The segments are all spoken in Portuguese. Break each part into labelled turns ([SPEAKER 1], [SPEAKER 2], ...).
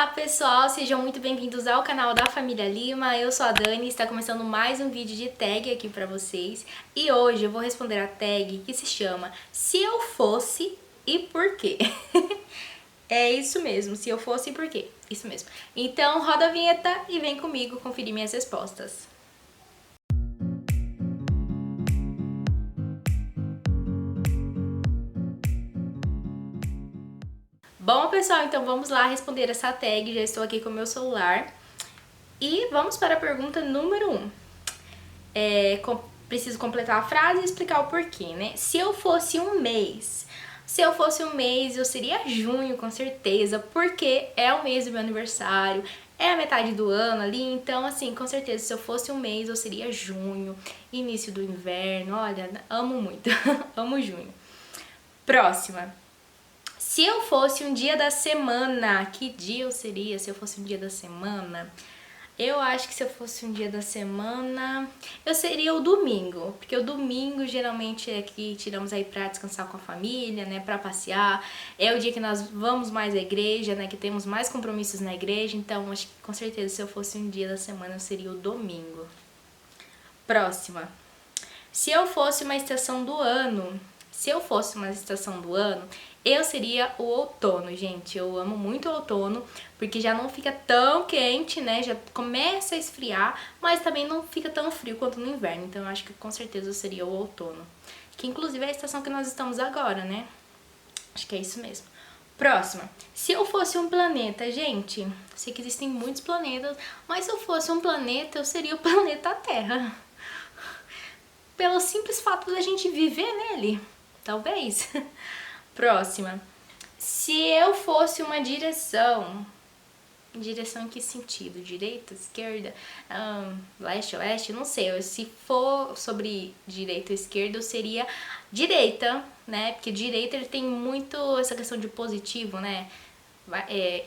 [SPEAKER 1] Olá pessoal, sejam muito bem-vindos ao canal da Família Lima. Eu sou a Dani e está começando mais um vídeo de tag aqui pra vocês. E hoje eu vou responder a tag que se chama Se Eu Fosse e Por quê? É isso mesmo, se eu fosse e por quê? Isso mesmo. Então roda a vinheta e vem comigo conferir minhas respostas. Bom, pessoal, então vamos lá responder essa tag. Já estou aqui com o meu celular. E vamos para a pergunta número 1. Preciso completar a frase e explicar o porquê, né? Se eu fosse um mês, eu seria junho, com certeza, porque é o mês do meu aniversário, é a metade do ano ali, então assim, com certeza, se eu fosse um mês, eu seria junho, início do inverno, olha, amo muito, amo junho. Próxima. Se eu fosse um dia da semana, que dia eu seria se eu fosse um dia da semana? Eu acho que se eu fosse um dia da semana, eu seria o domingo, porque o domingo geralmente é que tiramos aí pra descansar com a família, né, pra passear, é o dia que nós vamos mais à igreja, né, que temos mais compromissos na igreja, então acho que com certeza se eu fosse um dia da semana eu seria o domingo. Próxima. Se eu fosse uma estação do ano, eu seria o outono, gente. Eu amo muito o outono, porque já não fica tão quente, né? Já começa a esfriar, mas também não fica tão frio quanto no inverno. Então eu acho que com certeza eu seria o outono. Que inclusive é a estação que nós estamos agora, né? Acho que é isso mesmo. Próxima. Se eu fosse um planeta, gente, sei que existem muitos planetas, mas se eu fosse um planeta, eu seria o planeta Terra. Pelo simples fato da gente viver nele, talvez. Próxima. Se eu fosse uma direção em que sentido? Direita, esquerda, leste, oeste? Não sei. Se for sobre direita ou esquerda, eu seria direita, né? Porque direita ele tem muito essa questão de positivo, né?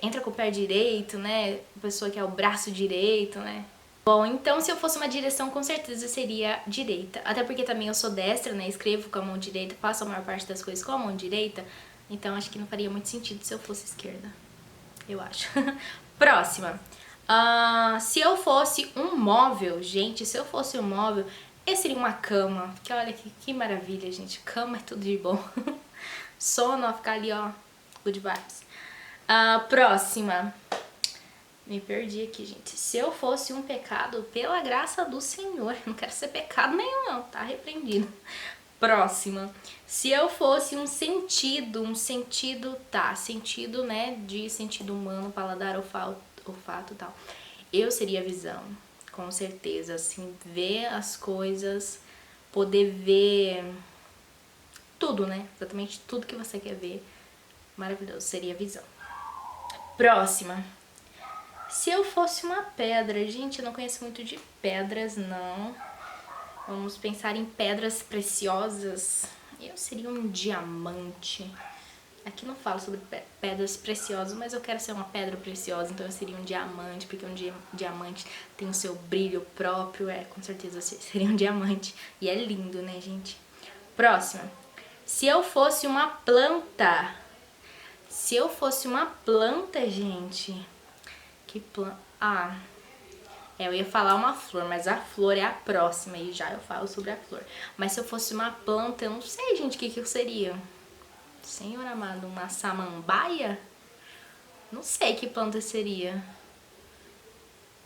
[SPEAKER 1] Entra com o pé direito, né? A pessoa que é o braço direito, né? Bom, então se eu fosse uma direção, com certeza seria direita. Até porque também eu sou destra, né? Escrevo com a mão direita, faço a maior parte das coisas com a mão direita. Então acho que não faria muito sentido se eu fosse esquerda. Eu acho. Próxima. Se eu fosse um móvel, gente, se eu fosse um móvel, eu seria uma cama. Porque olha que maravilha, gente. Cama é tudo de bom. Sono, ó, ficar ali, ó. Good vibes. Próxima. Me perdi aqui, gente. Se eu fosse um pecado, pela graça do Senhor. Não quero ser pecado nenhum, não. Tá repreendido. Próxima. Se eu fosse um sentido, sentido, né, de sentido humano, paladar, olfato e tal. Eu seria visão, com certeza, assim, ver as coisas, poder ver tudo, né, exatamente tudo que você quer ver. Maravilhoso, seria visão. Próxima. Se eu fosse uma pedra, gente, eu não conheço muito de pedras, não. Vamos pensar em pedras preciosas. Eu seria um diamante. Aqui não falo sobre pedras preciosas, mas eu quero ser uma pedra preciosa, então eu seria um diamante, porque um diamante tem o seu brilho próprio, com certeza eu seria um diamante. E é lindo, né, gente? Próxima. Se eu fosse uma planta. Se eu fosse uma planta, gente... Que planta? Eu ia falar uma flor, mas a flor é a próxima e já eu falo sobre a flor. Mas se eu fosse uma planta, eu não sei, gente, o que eu seria. Senhor amado, uma samambaia? Não sei que planta seria.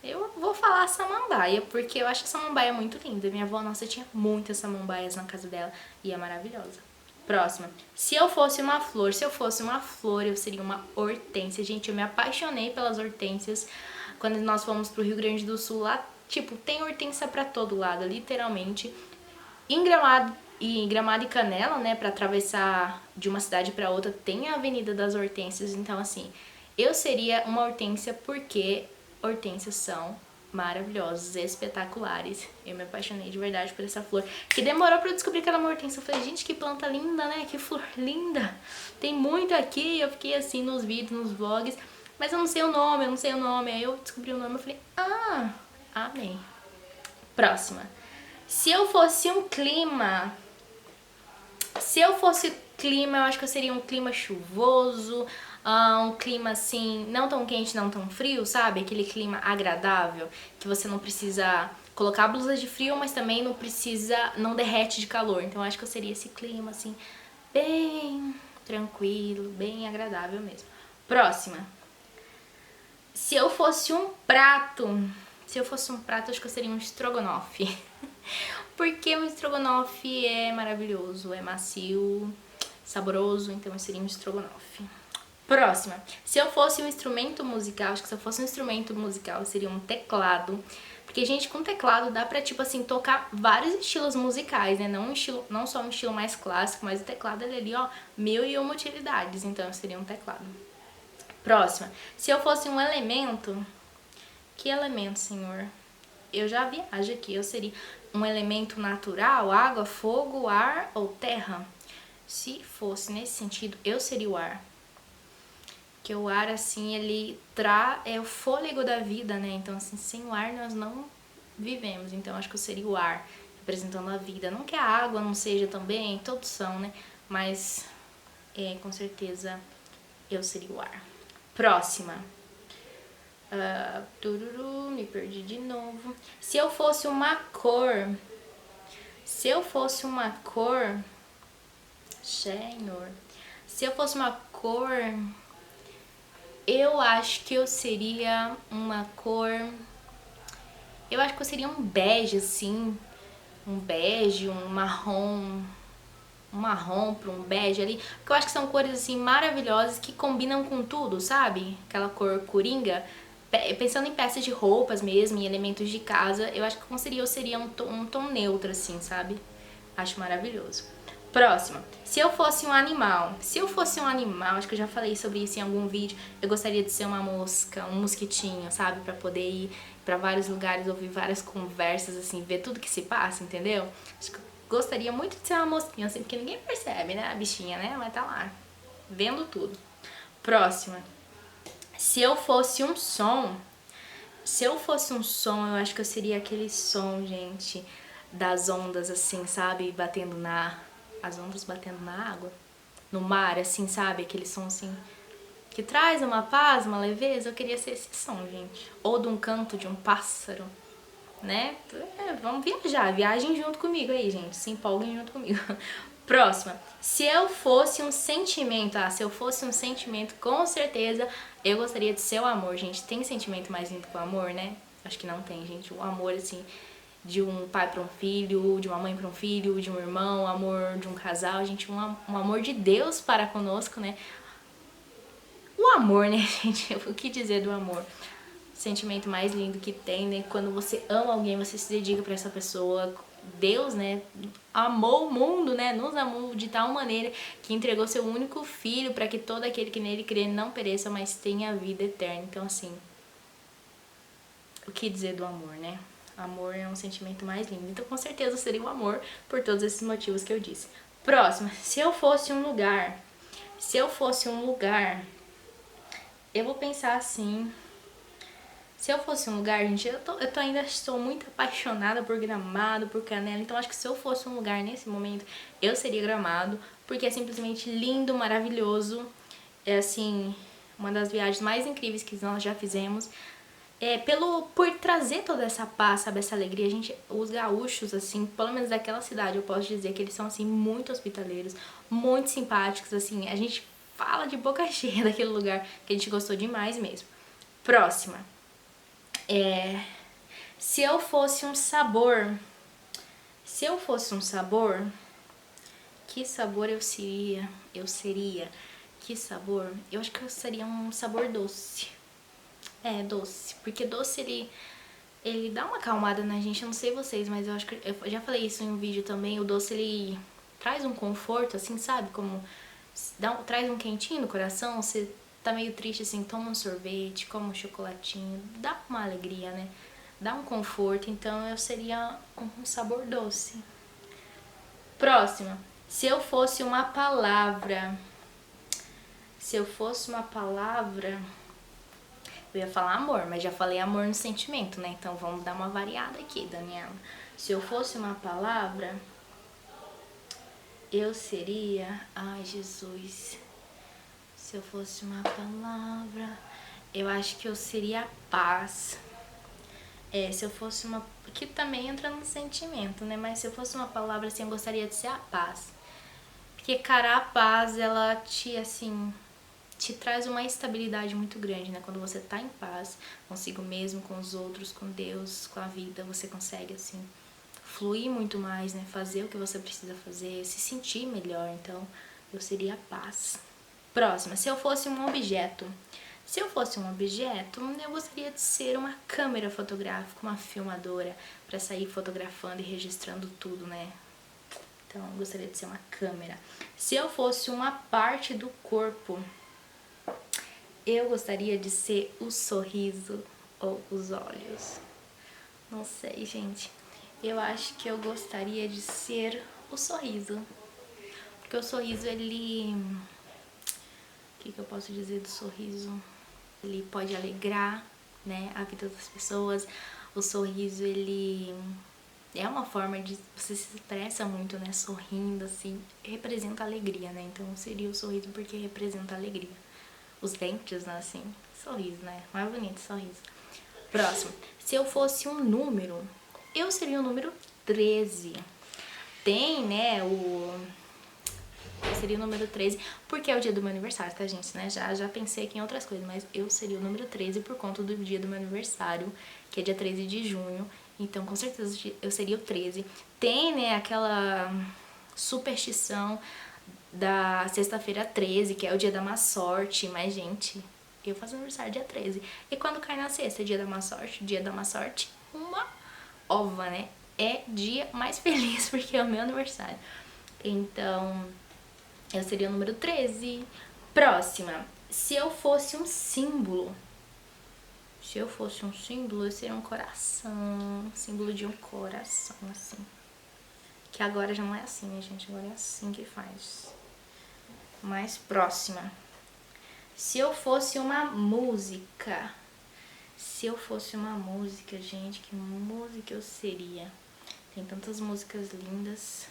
[SPEAKER 1] Eu vou falar samambaia, porque eu acho a samambaia muito linda. Minha avó, nossa, tinha muitas samambaias na casa dela e é maravilhosa. Próxima. Se eu fosse uma flor, eu seria uma hortênsia. Gente, eu me apaixonei pelas hortênsias quando nós fomos pro Rio Grande do Sul. Lá, tipo, tem hortênsia pra todo lado, literalmente. Em Gramado e Canela, né, pra atravessar de uma cidade pra outra, tem a Avenida das Hortênsias. Então, assim, eu seria uma hortênsia porque hortênsias são maravilhosos, espetaculares. Eu me apaixonei de verdade por essa flor, que demorou pra eu descobrir que era uma hortênsia. Eu falei, gente, que planta linda, né? Que flor linda. Tem muito aqui. Eu fiquei assim nos vídeos, nos vlogs, mas eu não sei o nome. Aí eu descobri o nome e falei, amei. Próxima. Se eu fosse um clima... eu acho que eu seria um clima chuvoso, Um clima assim, não tão quente, não tão frio, sabe? Aquele clima agradável, que você não precisa colocar blusa de frio, mas também não precisa, não derrete de calor. Então acho que eu seria esse clima assim, bem tranquilo, bem agradável mesmo. Próxima. Se eu fosse um prato, acho que eu seria um estrogonofe. Porque o estrogonofe é maravilhoso, é macio, saboroso, então eu seria um estrogonofe. Próxima. Se eu fosse um instrumento musical, acho que se eu fosse um instrumento musical, seria um teclado. Porque, gente, com teclado dá pra, tipo assim, tocar vários estilos musicais, né? Não só um estilo mais clássico, mas o teclado, ele ali, ó, mil e uma utilidades. Então, seria um teclado. Próxima. Se eu fosse um elemento... Que elemento, senhor? Eu já viajo aqui. Eu seria um elemento natural, água, fogo, ar ou terra? Se fosse nesse sentido, eu seria o ar. Que o ar, assim, ele é o fôlego da vida, né? Então, assim, sem o ar nós não vivemos. Então, acho que eu seria o ar, representando a vida. Não que a água não seja também, todos são, né? Mas, com certeza, eu seria o ar. Próxima. Me perdi de novo. Se eu fosse uma cor... Senhor. Se eu fosse uma cor... Eu acho que eu seria uma cor... Eu acho que eu seria um bege, assim. Um bege, um marrom... Um marrom para um bege ali. Porque eu acho que são cores, assim, maravilhosas que combinam com tudo, sabe? Aquela cor coringa. Pensando em peças de roupas mesmo, em elementos de casa, eu acho que eu seria um tom neutro, assim, sabe? Acho maravilhoso. Próxima. Se eu fosse um animal, acho que eu já falei sobre isso em algum vídeo, eu gostaria de ser uma mosca, um mosquitinho, sabe? Pra poder ir pra vários lugares, ouvir várias conversas, assim, ver tudo que se passa, entendeu? Acho que eu gostaria muito de ser uma mosquinha, assim, porque ninguém percebe, né? A bichinha, né? Vai tá lá, vendo tudo. Próxima. Se eu fosse um som, eu acho que eu seria aquele som, gente, das ondas, assim, sabe? As ondas batendo na água, no mar, assim, sabe? Aquele som, assim, que traz uma paz, uma leveza. Eu queria ser esse som, gente. Ou de um canto de um pássaro, né? Vamos viajar, viajem junto comigo aí, gente. Se empolguem junto comigo. Próxima. Se eu fosse um sentimento, com certeza eu gostaria de ser o amor, gente. Tem sentimento mais lindo que o amor, né? Acho que não tem, gente. O amor, assim, de um pai para um filho, de uma mãe para um filho, de um irmão, o amor de um casal, gente. Um amor de Deus para conosco, né? O amor, né, gente? O que dizer do amor? O sentimento mais lindo que tem, né? Quando você ama alguém, você se dedica para essa pessoa. Deus, né, amou o mundo, né, nos amou de tal maneira que entregou seu único filho para que todo aquele que nele crê não pereça, mas tenha vida eterna. Então, assim, o que dizer do amor, né? Amor é um sentimento mais lindo. Então, com certeza, seria o amor por todos esses motivos que eu disse. Próxima. Se eu fosse um lugar, eu vou pensar assim... Se eu fosse um lugar, gente, ainda estou muito apaixonada por Gramado, por Canela. Então acho que se eu fosse um lugar nesse momento, eu seria Gramado, porque é simplesmente lindo, maravilhoso. É assim, uma das viagens mais incríveis que nós já fizemos. Por trazer toda essa paz, sabe, essa alegria, os gaúchos, assim, pelo menos daquela cidade, eu posso dizer que eles são, assim, muito hospitaleiros, muito simpáticos, assim, a gente fala de boca cheia daquele lugar, que a gente gostou demais mesmo. Próxima. Se eu fosse um sabor, que sabor eu seria? Que sabor? Eu acho que eu seria um sabor doce. Doce. Porque doce, ele dá uma acalmada na gente. Eu não sei vocês, mas eu acho que... Eu já falei isso em um vídeo também. O doce, ele traz um conforto, assim, sabe? Como... traz um quentinho no coração. Você tá meio triste, assim, toma um sorvete, come um chocolatinho. Dá uma alegria, né? Dá um conforto. Então, eu seria um sabor doce. Próxima. Se eu fosse uma palavra... Eu ia falar amor, mas já falei amor no sentimento, né? Então vamos dar uma variada aqui, Daniela. Se eu fosse uma palavra, eu seria... Ai, Jesus. Se Se eu fosse uma palavra, eu acho que eu seria paz. Se eu fosse uma... que também entra no sentimento, né? Mas se eu fosse uma palavra, assim, eu gostaria de ser a paz. Porque, cara, a paz, ela te, assim, te traz uma estabilidade muito grande, né? Quando você tá em paz consigo mesmo, com os outros, com Deus, com a vida, você consegue, assim, fluir muito mais, né? Fazer o que você precisa fazer, se sentir melhor. Então, eu seria a paz. Próxima, se eu fosse um objeto. Se eu fosse um objeto, eu gostaria de ser uma câmera fotográfica, uma filmadora, para sair fotografando e registrando tudo, né? Então, eu gostaria de ser uma câmera. Se eu fosse uma parte do corpo, eu gostaria de ser o sorriso ou os olhos. Não sei, gente. Eu acho que eu gostaria de ser o sorriso. Porque o sorriso, ele... O que eu posso dizer do sorriso? Ele pode alegrar, né, a vida das pessoas. O sorriso, ele é uma forma de... Você se expressa muito, né, sorrindo, assim. Representa alegria, né? Então seria o sorriso porque representa alegria. Os dentes, né, assim. Sorriso, né? Mais bonito, sorriso. Próximo. Se eu fosse um número, eu seria o número 13. Tem, né, eu seria o número 13, porque é o dia do meu aniversário, tá, gente? Né? Já pensei aqui em outras coisas, mas eu seria o número 13 por conta do dia do meu aniversário, que é dia 13 de junho. Então, com certeza, eu seria o 13. Tem, né, aquela superstição da sexta-feira 13, que é o dia da má sorte. Mas, gente, eu faço aniversário dia 13. E quando cai na sexta, dia da má sorte, uma ova, né? É dia mais feliz, porque é o meu aniversário. Então... eu seria o número 13. Próxima. Se eu fosse um símbolo. Se eu fosse um símbolo, eu seria um coração. Símbolo de um coração, assim. Que agora já não é assim, né, gente? Agora é assim que faz. Mais próxima. Se eu fosse uma música. Se eu fosse uma música, gente, que música eu seria? Tem tantas músicas lindas.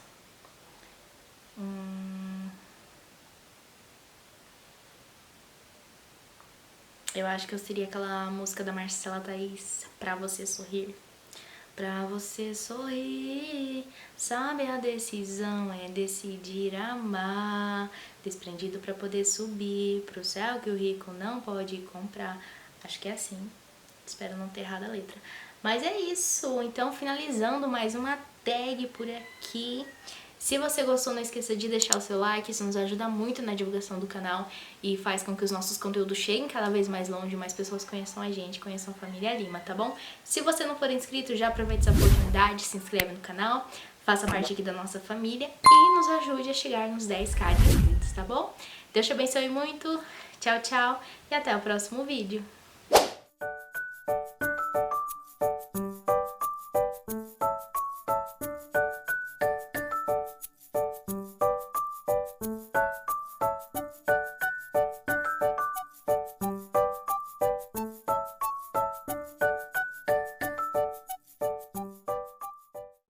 [SPEAKER 1] Eu acho que eu seria aquela música da Marcela Thaís, Pra Você Sorrir. Pra você sorrir, sabe a decisão é decidir amar. Desprendido pra poder subir pro céu que o rico não pode comprar. Acho que é assim, espero não ter errado a letra. Mas é isso, então finalizando mais uma tag por aqui. Se você gostou, não esqueça de deixar o seu like, isso nos ajuda muito na divulgação do canal e faz com que os nossos conteúdos cheguem cada vez mais longe, mais pessoas conheçam a gente, conheçam a família Lima, tá bom? Se você não for inscrito, já aproveite essa oportunidade, se inscreve no canal, faça parte aqui da nossa família e nos ajude a chegar nos 10k de inscritos, tá bom? Deus te abençoe muito, tchau, tchau e até o próximo vídeo.